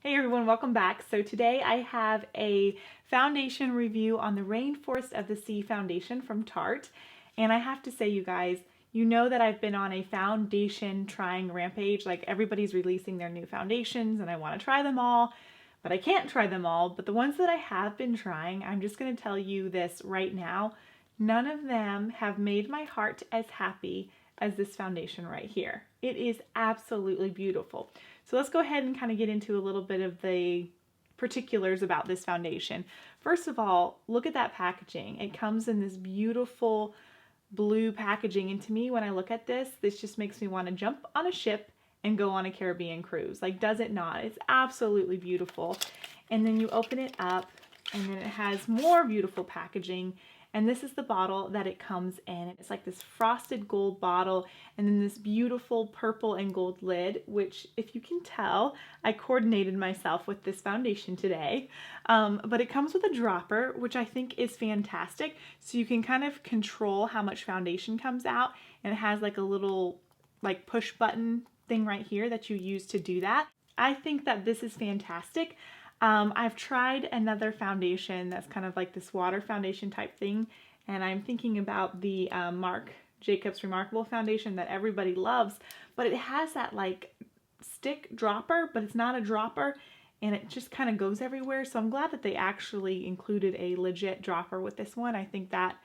Hey everyone, welcome back. So today I have a foundation review on the Rainforest of the Sea foundation from Tarte. And I have to say, you guys, you know that I've been on a foundation trying rampage. Like, everybody's releasing their new foundations and I want to try them all, but I can't try them all. But the ones that I have been trying, I'm just going to tell you this right now. None of them have made my heart as happy as this foundation right here. It is absolutely beautiful. So let's go ahead and kind of get into a little bit of the particulars about this foundation. First of all, look at that packaging. It comes in this beautiful blue packaging, and to me, when I look at this just makes me want to jump on a ship and go on a Caribbean cruise. Like, does it not? It's absolutely beautiful. And then you open it up and then it has more beautiful packaging. And this is the bottle that it comes in. It's like this frosted gold bottle and then this beautiful purple and gold lid, which, if you can tell, I coordinated myself with this foundation today. But it comes with a dropper, which I think is fantastic. So you can kind of control how much foundation comes out, and it has like a little like push button thing right here that you use to do that. I think that this is fantastic. I've tried another foundation that's kind of like this water foundation type thing, and I'm thinking about the Marc Jacobs Remarkable foundation that everybody loves, but it has that like stick dropper, but it's not a dropper, and it just kind of goes everywhere. So I'm glad that they actually included a legit dropper with this one. I think that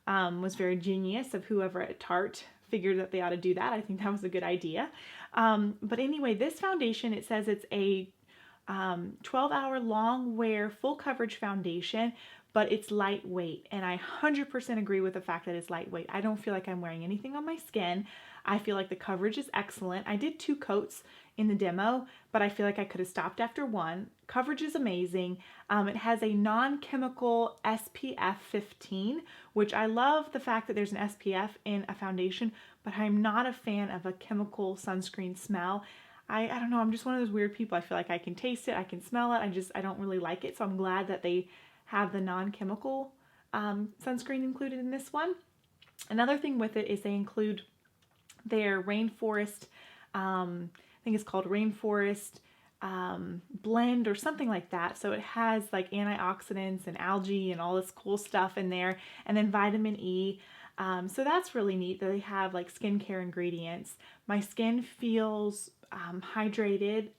was very genius of whoever at Tarte figured that they ought to do that. I think that was a good idea. But anyway, this foundation, it says it's a 12-hour long wear full coverage foundation, but it's lightweight, and I 100% agree with the fact that it's lightweight. I don't feel like I'm wearing anything on my skin. I feel like the coverage is excellent. I did 2 coats in the demo, but I feel like I could have stopped after 1. Coverage is amazing. It has a non-chemical SPF 15, which I love the fact that there's an SPF in a foundation, but I'm not a fan of a chemical sunscreen smell. I don't know, I'm just one of those weird people. I feel like I can taste it, I can smell it, I don't really like it. So I'm glad that they have the non-chemical sunscreen included in this one. Another thing with it is they include their rainforest, I think it's called rainforest blend or something like that. So it has like antioxidants and algae and all this cool stuff in there, and then vitamin E. So that's really neat that they have like skincare ingredients. My skin feels hydrated.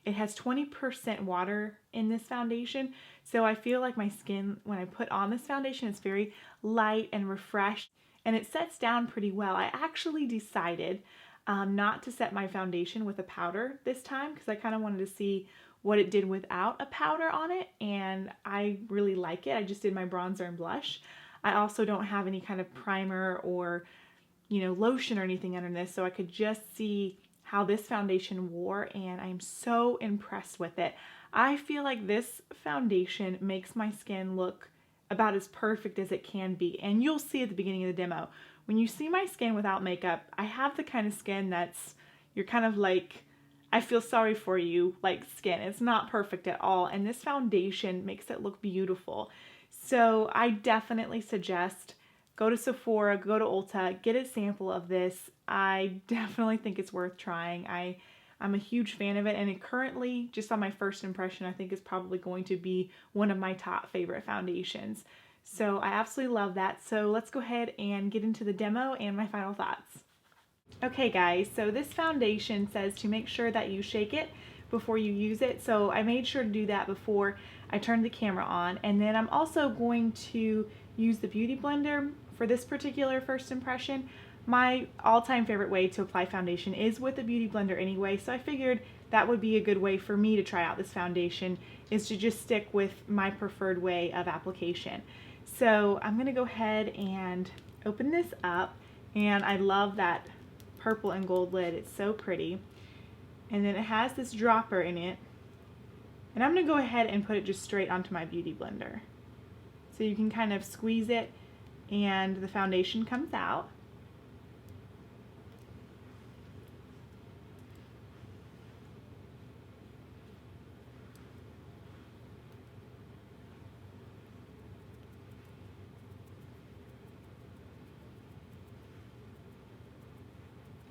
It has 20% water in this foundation, so I feel like my skin, when I put on this foundation, it's very light and refreshed, and it sets down pretty well. I actually decided not to set my foundation with a powder this time because I kind of wanted to see what it did without a powder on it, and I really like it. I just did my bronzer and blush. I also don't have any kind of primer or, lotion or anything under this, so I could just see how this foundation wore, and I'm so impressed with it. I feel like this foundation makes my skin look about as perfect as it can be, and you'll see at the beginning of the demo. When you see my skin without makeup, I have the kind of skin that's, you're kind of like, I feel sorry for you, like skin. It's not perfect at all, and this foundation makes it look beautiful. So I definitely suggest go to Sephora, go to Ulta, get a sample of this. I definitely think it's worth trying. I'm a huge fan of it, and it currently, just on my first impression, I think is probably going to be one of my top favorite foundations. So I absolutely love that. So let's go ahead and get into the demo and my final thoughts. Okay guys, so this foundation says to make sure that you shake it before you use it. So I made sure to do that before I turned the camera on. And then I'm also going to use the Beauty Blender for this particular first impression. My all-time favorite way to apply foundation is with a Beauty Blender anyway, so I figured that would be a good way for me to try out this foundation, is to just stick with my preferred way of application. So I'm going to go ahead and open this up, and I love that purple and gold lid. It's so pretty. And then it has this dropper in it, and I'm going to go ahead and put it just straight onto my Beauty Blender. So you can kind of squeeze it and the foundation comes out.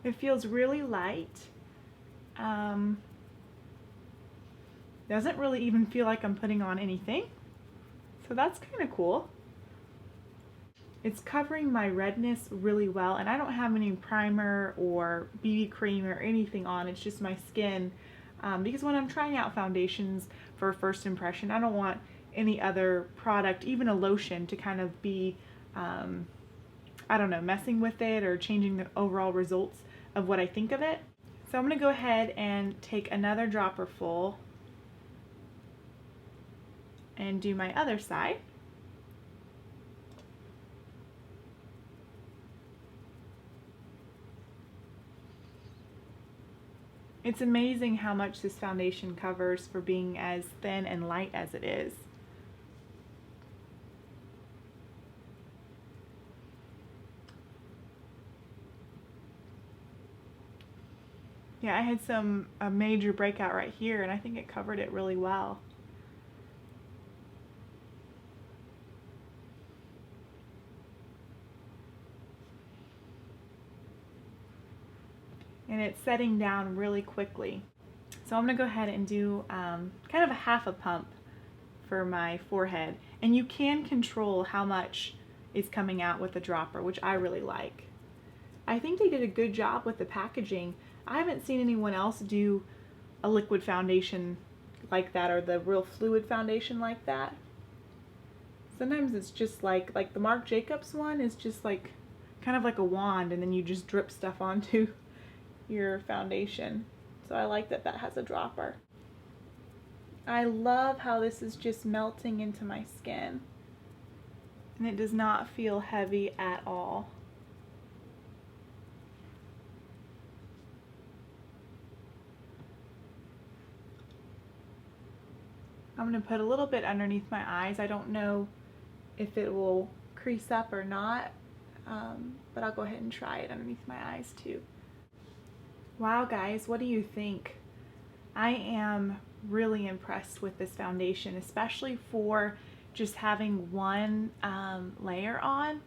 It feels really light. Doesn't really even feel like I'm putting on anything. So that's kind of cool. It's covering my redness really well, and I don't have any primer or BB cream or anything on. It's just my skin, because when I'm trying out foundations for a first impression, I don't want any other product, even a lotion, to kind of be, I don't know, messing with it or changing the overall results of what I think of it. So I'm going to go ahead and take another dropper full and do my other side. It's amazing how much this foundation covers for being as thin and light as it is. Yeah, I had a major breakout right here, and I think it covered it really well. And it's setting down really quickly. So I'm going to go ahead and do kind of a half a pump for my forehead. And you can control how much is coming out with the dropper, which I really like. I think they did a good job with the packaging. I haven't seen anyone else do a liquid foundation like that, or the real fluid foundation like that. Sometimes it's just like the Marc Jacobs one is just like kind of like a wand, and then you just drip stuff onto your foundation. So I like that that has a dropper. I love how this is just melting into my skin, and it does not feel heavy at all. I'm going to put a little bit underneath my eyes. I don't know if it will crease up or not, but I'll go ahead and try it underneath my eyes too. Wow guys, what do you think? I am really impressed with this foundation, especially for just having one layer on.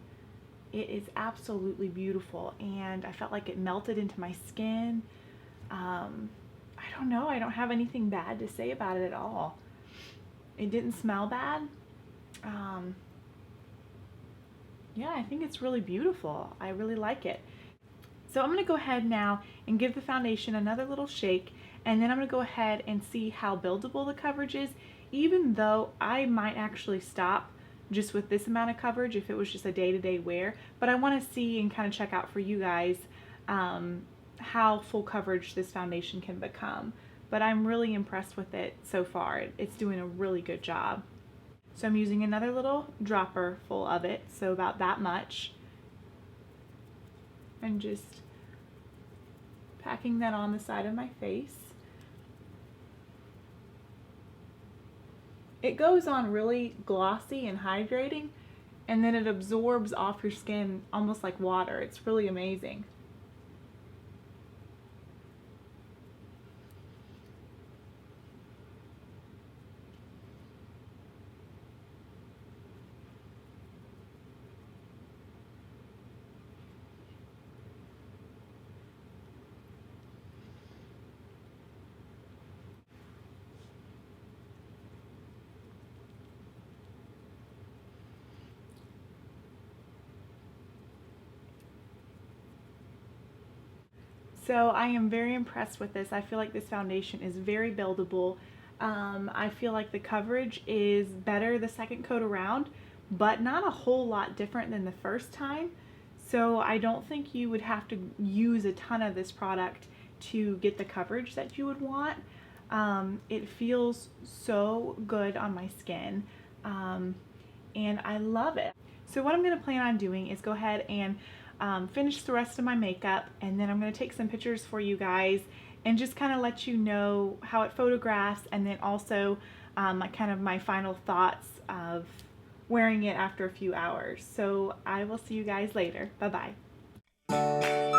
It is absolutely beautiful, and I felt like it melted into my skin. I don't know, I don't have anything bad to say about it at all. It didn't smell bad. Yeah, I think it's really beautiful. I really like it. So I'm going to go ahead now and give the foundation another little shake, and then I'm going to go ahead and see how buildable the coverage is, even though I might actually stop just with this amount of coverage if it was just a day-to-day wear. But I want to see and kind of check out for you guys how full coverage this foundation can become. But I'm really impressed with it so far. It's doing a really good job. So I'm using another little dropper full of it, so about that much, and just packing that on the side of my face. It goes on really glossy and hydrating, and then it absorbs off your skin almost like water. It's really amazing. So I am very impressed with this. I feel like this foundation is very buildable. I feel like the coverage is better the second coat around, but not a whole lot different than the first time. So I don't think you would have to use a ton of this product to get the coverage that you would want. It feels so good on my skin, and I love it. So what I'm going to plan on doing is go ahead and finish the rest of my makeup, and then I'm going to take some pictures for you guys and just kind of let you know how it photographs, and then also kind of my final thoughts of wearing it after a few hours. So I will see you guys later. Bye bye.